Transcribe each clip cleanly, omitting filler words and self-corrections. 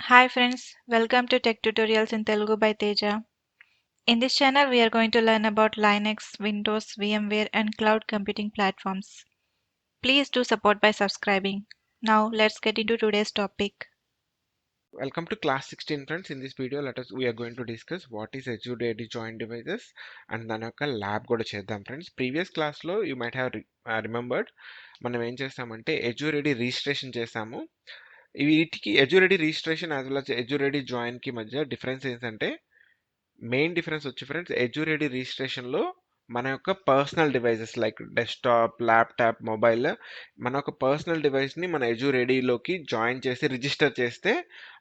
Hi friends, welcome to Tech Tutorials in Telugu by Teja. In this channel, we are going to learn about Linux, Windows, VMware, and cloud computing platforms. Please do support by subscribing. Now, let's get into today's topic. Welcome to class 16 friends. In this video we are going to discuss what is Azure AD Joined Devices and దాని యొక్క lab కూడా చేద్దాం friends. Previous క్లాస్లో you might have remembered మనం ఏం చేస్తామంటే Azure AD registration చేసాము. వీటికి Azure AD registration as well as Azure AD జాయిన్కి మధ్య డిఫరెన్స్ ఏంటంటే మెయిన్ డిఫరెన్స్ వచ్చి ఫ్రెండ్స్ Azure AD రిజిస్ట్రేషన్లో మన యొక్క personal devices like desktop, laptop, mobile మన యొక్క పర్సనల్ డివైస్ని మన Azure ADలోకి జాయిన్ చేసి రిజిస్టర్ చేస్తే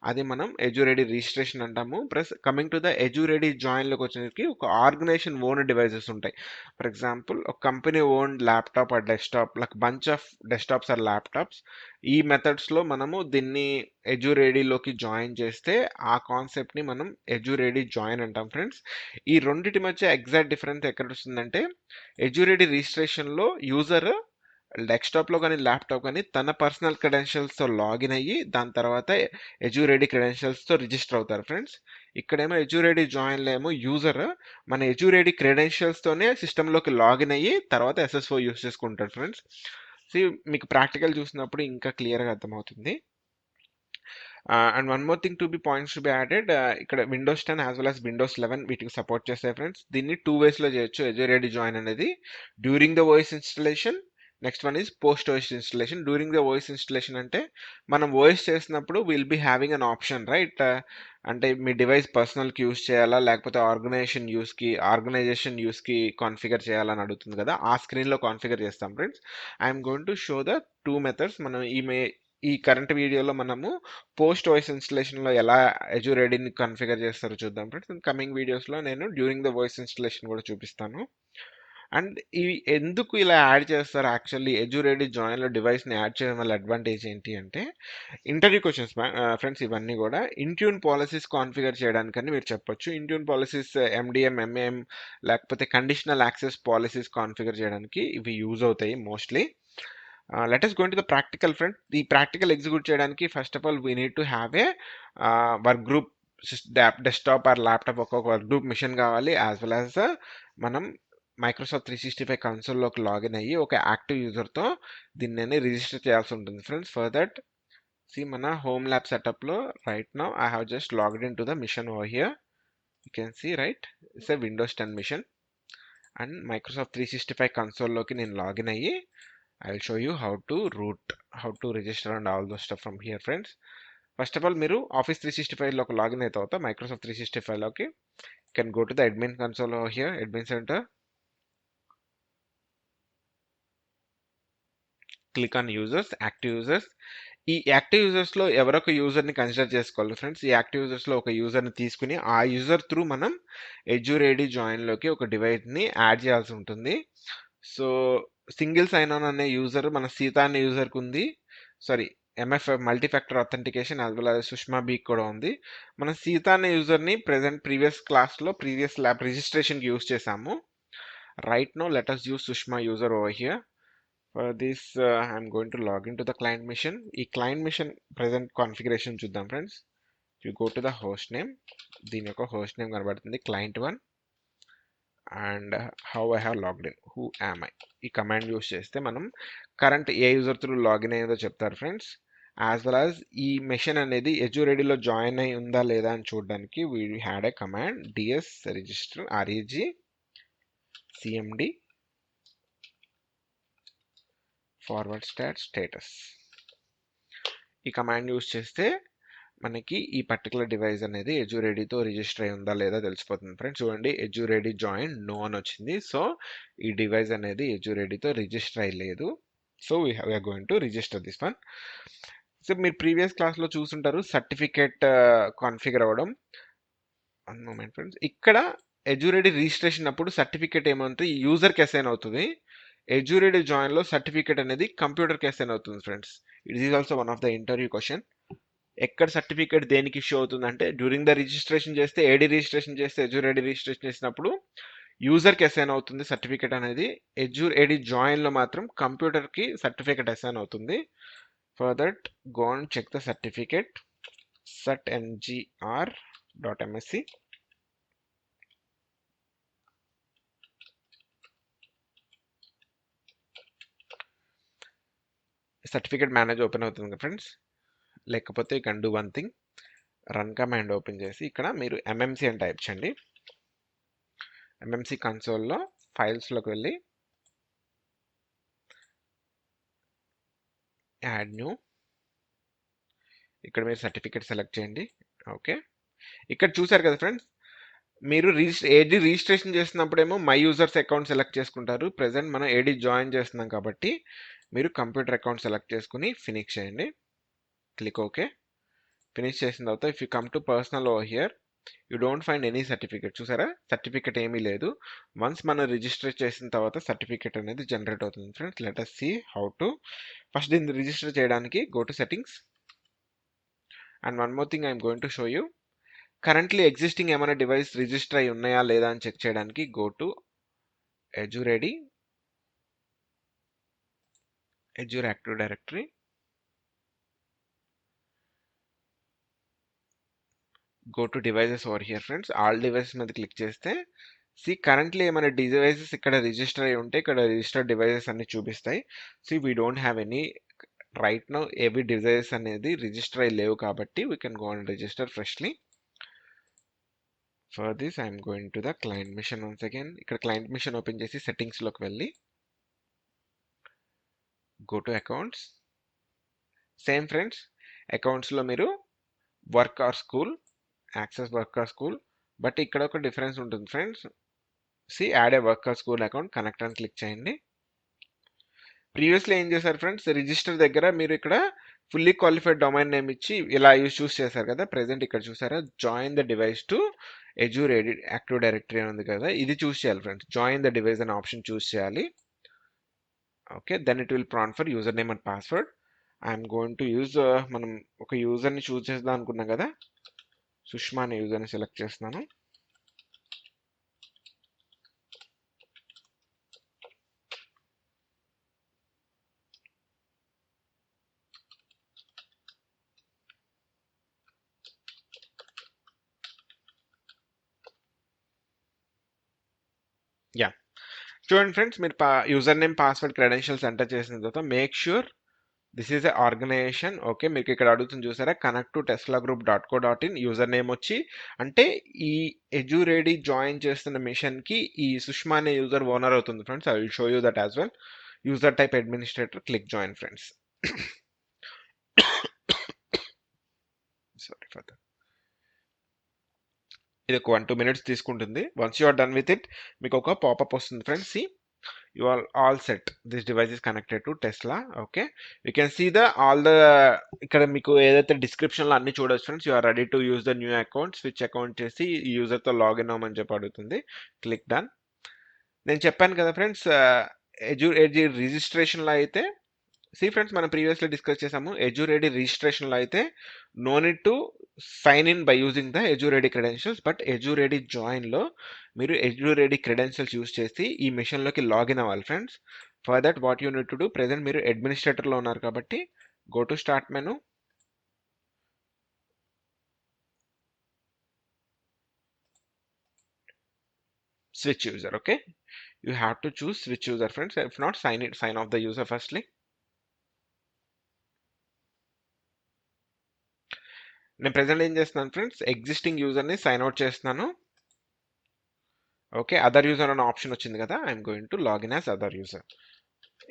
అది మనం Azure AD రిజిస్ట్రేషన్ అంటాము. Plus coming to the Azure AD జాయిన్లోకి వచ్చేసరికి ఒక ఆర్గనైజేషన్ ఓన్ డివైజెస్ ఉంటాయి. ఫర్ ఎగ్జాంపుల్ ఒక company own laptop or desktop like bunch of desktops or laptops. ఈ మెథడ్స్లో మనము దీన్ని Azure ADలోకి జాయిన్ చేస్తే ఆ కాన్సెప్ట్ని మనం Azure AD జాయిన్ అంటాం ఫ్రెండ్స్. ఈ రెండిటి మధ్య ఎగ్జాక్ట్ డిఫరెన్స్ ఎక్కడ వస్తుందంటే Azure AD రిజిస్ట్రేషన్లో యూజర్ డెస్క్టాప్లో కానీ ల్యాప్టాప్ కానీ తన పర్సనల్ క్రెడెన్షియల్స్తో లాగిన్ అయ్యి దాని తర్వాత Azure AD క్రెడెన్షియల్స్తో రిజిస్టర్ అవుతారు ఫ్రెండ్స్. ఇక్కడేమో Azure AD జాయిన్లో ఏమో యూజర్ మన Azure AD క్రెడెన్షియల్స్తోనే సిస్టంలోకి లాగిన్ అయ్యి తర్వాత SSO యూస్ చేసుకుంటారు ఫ్రెండ్స్. సో మీకు ప్రాక్టికల్ చూసినప్పుడు ఇంకా క్లియర్గా అర్థమవుతుంది. And one more thing points to be added, ఇక్కడ Windows 10 as well as Windows 11 వీటికి సపోర్ట్ చేస్తాయి ఫ్రెండ్స్. దీన్ని 2 వేస్లో చేయొచ్చు Azure AD జాయిన్ అనేది. During the OS installation, next one is post OS installation. During the OS installation అంటే మనం OS చేసినప్పుడు will be having an option right. అంటే మీ డివైస్ పర్సనల్కి యూస్ చేయాలా లేకపోతే ఆర్గనైజేషన్ యూస్కి కాన్ఫిగర్ చేయాలని అడుగుతుంది కదా, ఆ స్క్రీన్లో కాన్ఫిగర్ చేస్తాం friends. I'm going to show the 2 methods. మనం ఈ కరెంట్ వీడియోలో మనము పోస్ట్ వాయిస్ ఇన్స్టలేషన్లో ఎలా Azure ADని కాన్ఫిగర్ చేస్తారో చూద్దాం ఫ్రెండ్స్. కమింగ్ వీడియోస్లో నేను డ్యూరింగ్ ద వాయిస్ ఇన్స్టలేషన్ కూడా చూపిస్తాను. అండ్ ఇవి ఎందుకు ఇలా యాడ్ చేస్తారు యాక్చువల్లీ Azure AD జాయిన్లో డివైస్ని యాడ్ చేయడం వల్ల అడ్వాంటేజ్ ఏంటి అంటే ఇంటర్వ్యూ క్వశ్చన్స్ ఫ్రెండ్స్. ఇవన్నీ కూడా ఇంట్యూన్ పాలసీస్ కాన్ఫిగర్ చేయడానికని మీరు చెప్పొచ్చు. ఇంట్యూన్ పాలసీస్ MDM, MAM లేకపోతే కండిషనల్ యాక్సెస్ పాలసీస్ కాన్ఫిగర్ చేయడానికి ఇవి యూజ్ అవుతాయి mostly. Let us go into the practical friend. ఈ ప్రాక్టికల్ ఎగ్జిక్యూట్ చేయడానికి first of all we need to have a work group desktop are laptop ఒక్కొక్క work group machine కావాలి. As well as మనం Microsoft 365 కన్సోల్లోకి login అయ్యి ఒక active యూజర్తో దీన్ని register చేయాల్సి ఉంటుంది ఫ్రెండ్స్. ఫర్ దట్ మన home lab సెటప్లో right now I have just logged in to the machine over here. You can see right it's a Windows 10 machine and Microsoft 365 కన్సోల్లోకి నేను login అయ్యి I will show you how to root, how to register and all those stuff from here friends. First of all, మీరు Office 365 లోకి login అయిన తర్వాత Microsoft 365 లోకి you can go to the admin console over here, admin center. Click on users, active users. ఈ active యూజర్స్లో ఎవరొక యూజర్ని consider చేసుకోవాలి ఫ్రెండ్స్. ఈ యాక్టివ్ యూజర్స్లో ఒక యూజర్ని తీసుకుని ఆ యూజర్ త్రూ మనం Azure AD జాయిన్లోకి ఒక డివైస్ని యాడ్ చేయాల్సి ఉంటుంది. సో సింగిల్ సైన్ ఆన్ అనే యూజర్ మన సీత అనే యూజర్కి ఉంది. Sorry, MF multi factor authentication as well as Sushma బీక్ కూడా ఉంది. మన సీత అనే యూజర్ని ప్రీవియస్ క్లాస్లో ప్రీవియస్ ల్యాబ్ రిజిస్ట్రేషన్కి యూజ్ చేసాము. Right now let us use Sushma user over here. For this I'm going to log in to the client machine. ఈ క్లయింట్ మిషన్ ప్రెసెంట్ కాన్ఫిగరేషన్ చూద్దాం friends. You go to the host name. దీని యొక్క host name కనబడుతుంది client1 and how I have logged in, who am I. ఈ command use చేస్తే మనం current ఏ user through login అయ్యేదో చెప్తారు ఫ్రెండ్స్. యాజ్ వెల్ యాజ్ ఈ మెషిన్ అనేది Azure ADలో జాయిన్ అయి ఉందా లేదా అని చూడడానికి we had a command ds register reg cmd /status. ఈ కమాండ్ యూస్ చేస్తే మనకి ఈ పర్టికులర్ డివైస్ అనేది Azure ADతో రిజిస్టర్ అయి ఉందా లేదా తెలిసిపోతుంది ఫ్రెండ్స్. చూడండి Azure AD జాయిన్ నో అని వచ్చింది. సో ఈ డివైస్ అనేది Azure ADతో రిజిస్టర్ అయ్యలేదు. So we are going to register this one. So మీరు ప్రీవియస్ క్లాస్లో చూసుంటారు సర్టిఫికేట్ కాన్ఫిగర్ అవ్వడం. One moment friends. ఇక్కడ Azure AD రిజిస్ట్రేషన్ అప్పుడు సర్టిఫికేట్ ఏమంటే యూజర్కి అసైన్ అవుతుంది. Azure AD జాయిన్లో సర్టిఫికేట్ అనేది కంప్యూటర్కి అసైన్ అవుతుంది friends. It is also one of the interview question. ఎక్కడ సర్టిఫికేట్ దేనికి ఇష్యూ అవుతుందంటే డ్యూరింగ్ ద రిజిస్ట్రేషన్ చేస్తే AD రిజిస్ట్రేషన్ చేస్తే Azure AD రిజిస్ట్రేషన్ చేసినప్పుడు యూజర్కి అసైన్ అవుతుంది సర్టిఫికేట్ అనేది. Azure AD జాయిన్లో మాత్రం కంప్యూటర్కి సర్టిఫికేట్ అసైన్ అవుతుంది. For that go and check the certificate. setngr.msc. Certificate manage open అవుతుంది ఫ్రెండ్స్. లేకపోతే you can do one thing, run command open చేసి ఇక్కడ మీరు ఎంఎంసి అని టైప్ చేయండి. ఎంఎంసి కన్సోల్లో ఫైల్స్లోకి వెళ్ళి యాడ్ న్యూ, ఇక్కడ మీరు సర్టిఫికేట్ సెలెక్ట్ చేయండి. ఓకే, ఇక్కడ చూసారు కదా ఫ్రెండ్స్, మీరు ఏడీ రిజిస్ట్రేషన్ చేస్తున్నప్పుడేమో మై యూజర్స్ అకౌంట్ సెలెక్ట్ చేసుకుంటారు. ప్రెసెంట్ మనం ఏడీ జాయిన్ చేస్తున్నాం కాబట్టి మీరు కంప్యూటర్ అకౌంట్ సెలెక్ట్ చేసుకుని ఫినిష్ చేయండి. Click okay. ఫినిష్ చేసిన తర్వాత if you come to personal over here, you don't find any certificate. చూసారా, సర్టిఫికేట్ ఏమీ లేదు. వన్స్ మనం రిజిస్టర్ చేసిన తర్వాత సర్టిఫికేట్ అనేది జనరేట్ అవుతుంది friends. Let us see how to. First దీన్ని రిజిస్టర్ చేయడానికి go to settings, and one more thing I'm going to show you. Currently existing ఏమైనా డివైస్ రిజిస్టర్ అయి ఉన్నాయా లేదా అని చెక్ చేయడానికి go to Azure AD, Azure Active Directory, go to devices over here friends. All devices మీద click చేస్తే C currently ఏమైనా devices ఇక్కడ రిజిస్టర్ అయి ఉంటే ఇక్కడ రిజిస్టర్డ్ డివైసెస్ అన్ని చూపిస్తాయి. C we don't have any right now, ఏవి డివైసెస్ అనేది రిజిస్టర్ అయి లేవు కాబట్టి we can go and register freshly. For this I'm going to the client machine once again. ఇక్కడ క్లయింట్ మిషన్ ఓపెన్ చేసి సెట్టింగ్స్లోకి వెళ్ళి go to accounts. Same friends, అకౌంట్స్లో మీరు work or school, access work or school, but ఇక్కడ ఒక difference ఉంటుంది friends. See add a work or school account, connect అని క్లిక్ చేయండి. ప్రీవియస్లీ ఏం చేశారు ఫ్రెండ్స్, రిజిస్టర్ దగ్గర మీరు ఇక్కడ ఫుల్లీ క్వాలిఫైడ్ డొమైన్ నేమ్ ఇచ్చి ఇలా చూస్ చేశారు కదా. ప్రెసెంట్ ఇక్కడ చూసారా, join the device to Azure AD active directory అని ఉంది కదా, ఇది చూస్ చేయాలి ఫ్రెండ్స్. జాయిన్ ద డివైస్ అనే ఆప్షన్ చూస్ చేయాలి. Okay, then it will prompt for user name and password. I'm going to use, మనం ఒక యూజర్ని చూస్ చేద్దాం అనుకున్నాం కదా, సుష్మా అనే యూజర్ని సెలెక్ట్ చేస్తున్నాను. యా, చూడండి ఫ్రెండ్స్, మీరు user name password credentials enter చేసిన తర్వాత make sure this is a organization. Okay, మీకు ఇక్కడ అడుగుతుంది చూసారా, connect to teslagroup.co.in. User name వచ్చి అంటే ఈ Azure AD జాయిన్ చేస్తున్న మిషన్కి ఈ సుష్మా అనే యూజర్ ఓనర్ అవుతుంది friends. I will show you that as well. User type administrator, click join friends. Sorry for that. ఇది ఒక 1-2 minutes తీసుకుంటుంది. Once you are done with it, మీకు ఒక పాపప్ వస్తుంది friends. See you are all set, this device is connected to Tesla. Okay, you can see the all the ఇక్కడ మీకు ఏదైతే description లో అన్ని చూడొచ్చు friends. You are ready to use the new account, switch account చేసి ఈ user తో login అవ్వమని చెప్పి అడుగుతుంది. Click done. నేను చెప్పాను కదా ఫ్రెండ్స్, Azure AD రిజిస్ట్రేషన్ లో అయితే సి ఫ్రెండ్స్, మనం ప్రీవియస్లీ డిస్కస్ చేసాము. Azure AD రిజిస్ట్రేషన్ లో అయితే no need to sign in by using the Azure AD credentials, but Azure AD join లో మీరు Azure AD క్రెడెన్షియల్స్ యూజ్ చేసి ఈ మిషన్ లోకి లాగిన్ అవ్వాలి friends. For that what you need to do, present మీరు administrator లో ఉన్నారు కాబట్టి go to start menu, switch user. Okay, you have to choose switch user friends. If not, sign off the user firstly. నేను present ఏం చేస్తున్నాను friends, existing యూజర్ని sign out చేస్తున్నాను. Okay, other user అనే ఆప్షన్ వచ్చింది కదా, I'm going to login as other user.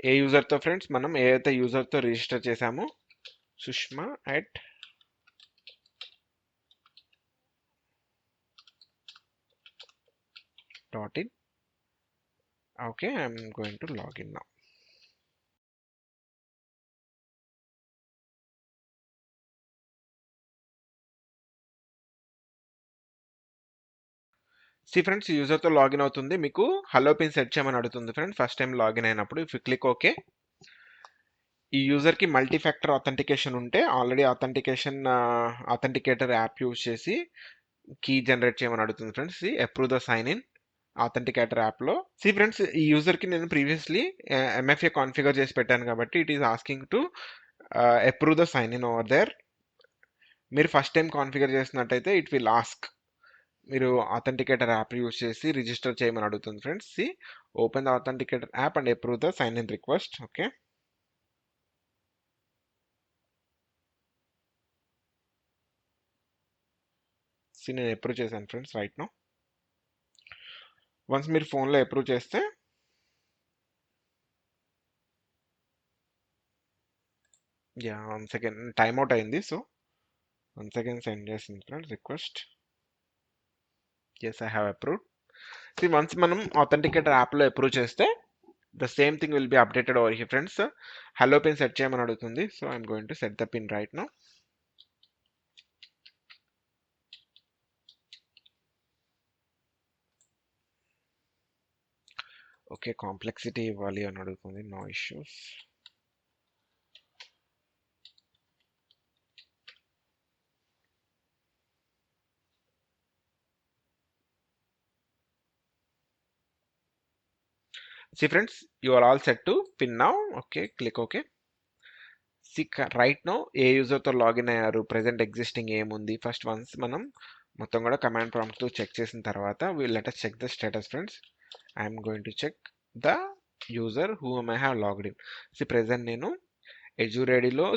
ఏ యూజర్తో ఫ్రెండ్స్, మనం ఏదైతే యూజర్తో రిజిస్టర్ చేసామో Sushma @.in. Okay, I'm going to login now. See friends, యూజర్తో లాగిన్ అవుతుంది. మీకు హలో పిన్ సెట్ చేయమని అడుగుతుంది ఫ్రెండ్స్ ఫస్ట్ టైం లాగిన్ అయినప్పుడు. ఇఫ్ యూ క్లిక్ ఓకే, ఈ యూజర్కి మల్టీ ఫ్యాక్టర్ ఆథెంటికేషన్ ఉంటే ఆల్రెడీ ఆథెంటికేటర్ యాప్ యూజ్ చేసి కీ జనరేట్ చేయమని అడుగుతుంది friends. See approve the sign in authenticator యాప్లో. సి ఫ్రెండ్స్, ఈ యూజర్కి నేను ప్రీవియస్లీ MFA కాన్ఫిగర్ చేసి పెట్టాను కాబట్టి it is asking to approve the sign in over there. మీరు ఫస్ట్ టైం కాన్ఫిగర్ చేసినట్టయితే ఇట్ విల్ ఆస్క్ మీరు ఆథెంటికేటర్ యాప్ యూస్ చేసి రిజిస్టర్ చేయమని అడుగుతుంది friends. See open the authenticator app and approve the sign in request. Okay, see నేను approve చేశాను friends right now. Once మీరు ఫోన్లో అప్రూవ్ చేస్తే యా 1 సెకండ్ టైమ్ అవుట్ అయింది. సో 1 సెకండ్ సెండ్ చేసింది friends request. Yes, I have approved. See once మనం authenticator యాప్లో approve చేస్తే the same thing will be updated over here friends. Hello pin set చేయమని అడుగుతుంది. So I'm going to set the pin right now. Okay, complexity ఇవ్వాలి అని అడుగుతుంది. No issues. See friends, you are all set to pin now. Okay, click OK. See right now ఏ యూజర్తో login అయ్యారు, present existing ఏముంది, first once మనం మొత్తం కూడా కమాండ్ ప్రాంప్ట్తో చెక్ చేసిన తర్వాత will let us check the status friends. I'm going to check the user who I have logged in. See present నేను Azure ADలో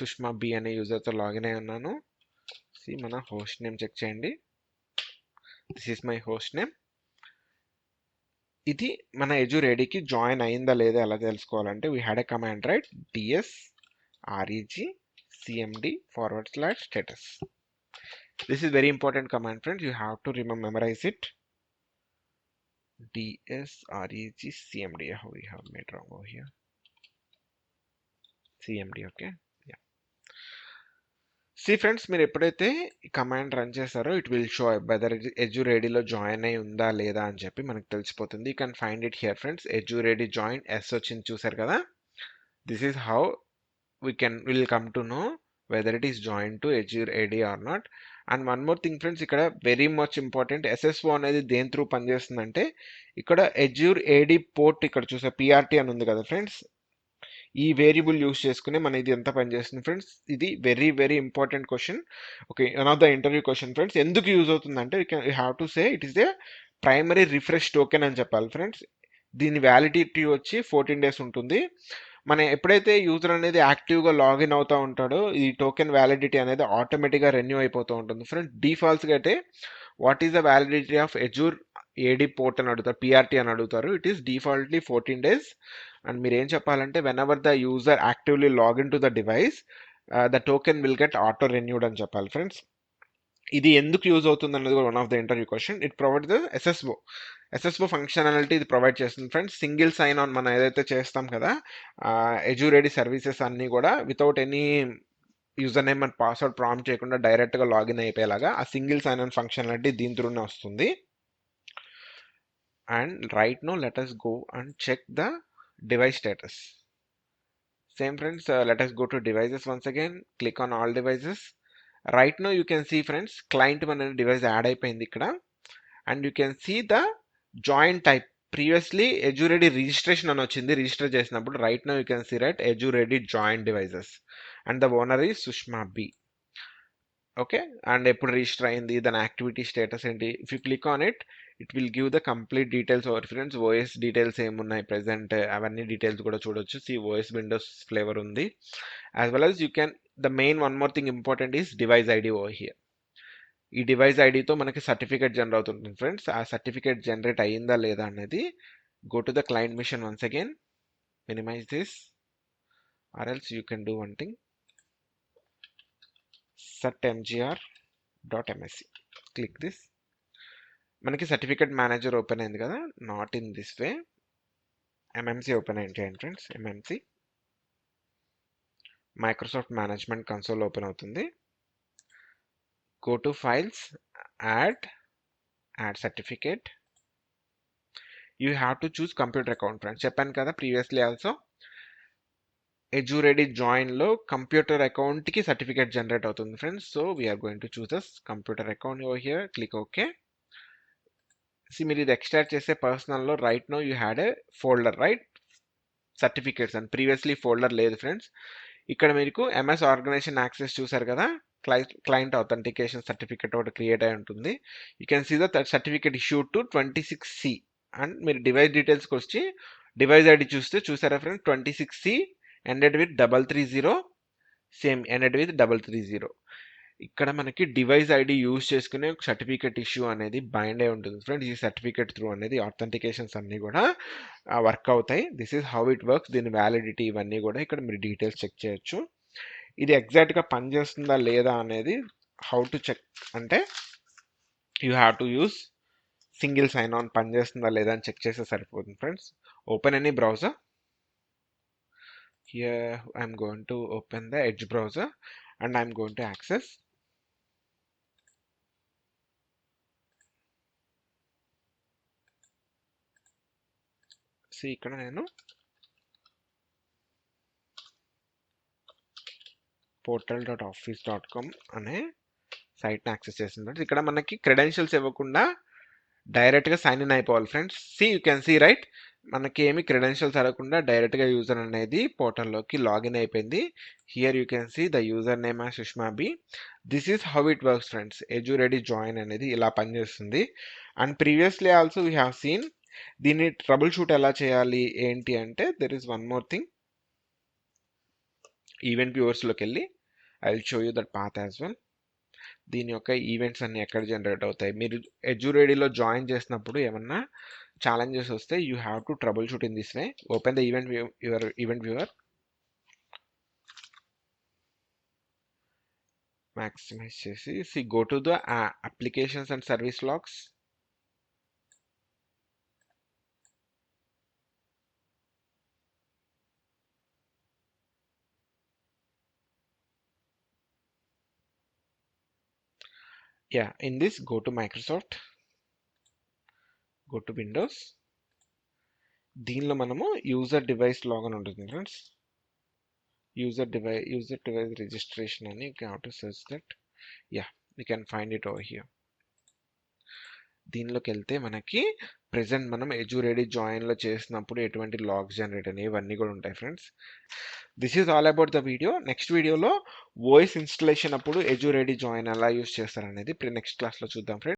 సుష్మా బి అనే యూజర్తో లాగిన్ అయి ఉన్నాను. సి మన హోస్ట్ నేమ్ చెక్ చేయండి. This is my host name. ఇది మన Azure ADకి జాయిన్ అయిందా లేదా ఎలా తెలుసుకోవాలంటే we had a command right, ds reg cmd /status. This is very important command friends, you have to memorize it. ds reg cmd, how we have made wrong over here, cmd. okay, yeah. See friends, మీరు ఎప్పుడైతే ఈ command run చేస్తారో it will show whether Azure ADలో join అయి ఉందా లేదా అని చెప్పి మనకు తెలిసిపోతుంది. You can find it here friends. Azure AD join yes వచ్చింది చూసారు కదా. This is how will come to know whether it is joined to Azure AD or not. And one more thing friends, ఇక్కడ very much important, SSO అనేది దేని through పనిచేస్తుందంటే ఇక్కడ Azure AD port ఇక్కడ చూసే PRT అని ఉంది కదా ఫ్రెండ్స్, ఈ వేరియబుల్ యూస్ చేసుకుని మన ఇది ఎంత పనిచేస్తుంది ఫ్రెండ్స్. ఇది very very important question. Okay, one of the interview question friends. ఎందుకు యూజ్ అవుతుందంటే you have to say it is a primary refresh token అని చెప్పాలి ఫ్రెండ్స్. దీని వ్యాలిడిటీ వచ్చి 14 days ఉంటుంది. మనం ఎప్పుడైతే యూజర్ అనేది యాక్టివ్గా లాగిన్ అవుతూ ఉంటాడో ఈ టోకెన్ వ్యాలిడిటీ అనేది ఆటోమేటిక్గా రెన్యూ అయిపోతూ ఉంటుంది ఫ్రెండ్స్. డిఫాల్ట్స్గా అయితే what is the validity of Azure AD port అని అడుగుతారు, PRT అని అడుగుతారు. It is defaultly 14 days. And మీరు ఏం చెప్పాలంటే when ever the user actively login to the device the token will get auto renewed అని చెప్పాలి ఫ్రెండ్స్. ఇది ఎందుకు యూజ్ అవుతుంది అనేది కూడా one of the interview question. It provide the SSO functionality ఇది ప్రొవైడ్ చేస్తుంది ఫ్రెండ్స్. సింగిల్ సైన్ ఆన్ మనం ఏదైతే చేస్తాం కదా Azure AD సర్వీసెస్ అన్నీ కూడా without any user name and password prompt చేయకుండా డైరెక్ట్గా లాగిన్ అయిపోయేలాగా ఆ సింగిల్ సైన్ ఆన్ ఫంక్షనాలిటీ దీని త్రూనే వస్తుంది. And right now let us go and check the device status. Same friends, let us go to devices once again, click on all devices. Right now you can see friends, client one device add అయిపోయింది ఇక్కడ. And you can see the join type. Previously Azure AD registration అని వచ్చింది register చేసినప్పుడు. Right now you can see right Azure AD joined devices and the owner is Sushma B. Okay, and ఎప్పుడు register అయింది, దాని activity status ఏంటి. If you click on it it will give the complete details over friends. OS details ఏమున్నాయి present అవన్నీ details కూడా చూడొచ్చు. C OS Windows flavour ఉంది, as well as you can the main one more thing important is device ID over here. ఈ device ఐడితో మనకి certificate generate అవుతుంది friends. ఆ సర్టిఫికేట్ జనరేట్ అయ్యిందా లేదా అనేది go to the client machine once again, minimize this or else you can do one thing, set mgr.msc, click this. మనకి certificate manager open అయింది కదా, not in this way, MMC open అయింది friends. MMC Microsoft management console open అవుతుంది. Go to files, add certificate. You have to choose computer account friends. చెప్పాను కదా previously also Azure AD join లో computer account కి certificate generate అవుతుంది friends. So we are going to choose this computer account over here, click okay. మీరు ఇది extract చేసే పర్సనల్లో right no you had a folder right, certificates అని. Previously folder లేదు friends. ఇక్కడ మీకు MS ఆర్గనైజేషన్ యాక్సెస్ చూసారు కదా, client authentication certificate ఒకటి క్రియేట్ అయి ఉంటుంది. You can see that certificate issued to 26C. And మీరు డివైస్ డీటెయిల్స్కి వచ్చి డివైస్ ఐడి చూసారా friends, 26C ended with 330, same ended with 330. ఇక్కడ మనకి డివైస్ ఐడి యూజ్ చేసుకునే ఒక సర్టిఫికేట్ ఇష్యూ అనేది బైండ్ అయి ఉంటుంది ఫ్రెండ్స్. ఈ సర్టిఫికేట్ త్రూ అనేది ఆథెంటికేషన్స్ అన్నీ కూడా వర్క్ అవుతాయి. This is how it works. దీని వ్యాలిడిటీ ఇవన్నీ కూడా ఇక్కడ మీరు డీటెయిల్స్ చెక్ చేయొచ్చు. ఇది ఎగ్జాక్ట్గా పనిచేస్తుందా లేదా అనేది హౌ టు చెక్ అంటే you have to use single sign on. పనిచేస్తుందా లేదా అని చెక్ చేస్తే సరిపోతుంది friends. Open any browser. Here I'm going to open the Edge browser and I'm going to access. See, ఇక్కడ నేను portal.office.com అనే సైట్ని యాక్సెస్ చేస్తున్నాను. ఇక్కడ మనకి క్రెడెన్షియల్స్ ఇవ్వకుండా డైరెక్ట్గా సైన్ ఇన్ అయిపోవాలి friends. You can see right, మనకి ఏమి క్రెడెన్షియల్స్ అడగకుండా డైరెక్ట్గా యూజర్ అనేది పోర్టల్లోకి లాగిన్ అయిపోయింది. Here you can see the user name as Sushma B. This is how it works friends. Azure AD join అనేది ఇలా పనిచేస్తుంది. And previously also we have seen దీన్ని ట్రబుల్ షూట్ ఎలా చేయాలి ఏంటి అంటే, there is one more thing. Event వ్యూవర్స్లోకి వెళ్ళి I will show you that path as well. దీని యొక్క ఈవెంట్స్ అన్ని ఎక్కడ జనరేట్ అవుతాయి, మీరు Azure ADలో జాయిన్ చేసినప్పుడు ఏమన్నా ఛాలెంజెస్ వస్తే you have to troubleshoot in this way. Open the event viewer, maximize చేసి సి go to the applications and service logs. Yeah, in this go to Microsoft, go to Windows. దీనిలో మనము user device login ఉంటుంది friends. User device registration అని you have to search that. Yeah, you can find it over here. దీనిలోకి వెళ్తే మనకి present మనం Azure AD జాయిన్లో చేసినప్పుడు ఎటువంటి లాగ్స్ జనరేట్ అనేవి ఇవన్నీ కూడా ఉంటాయి friends. This is all about the video. Next వీడియోలో వాయిస్ ఇన్స్టలేషన్ అప్పుడు Azure AD జాయిన్ ఎలా యూస్ చేస్తారనేది నెక్స్ట్ క్లాస్లో చూద్దాం ఫ్రెండ్స్.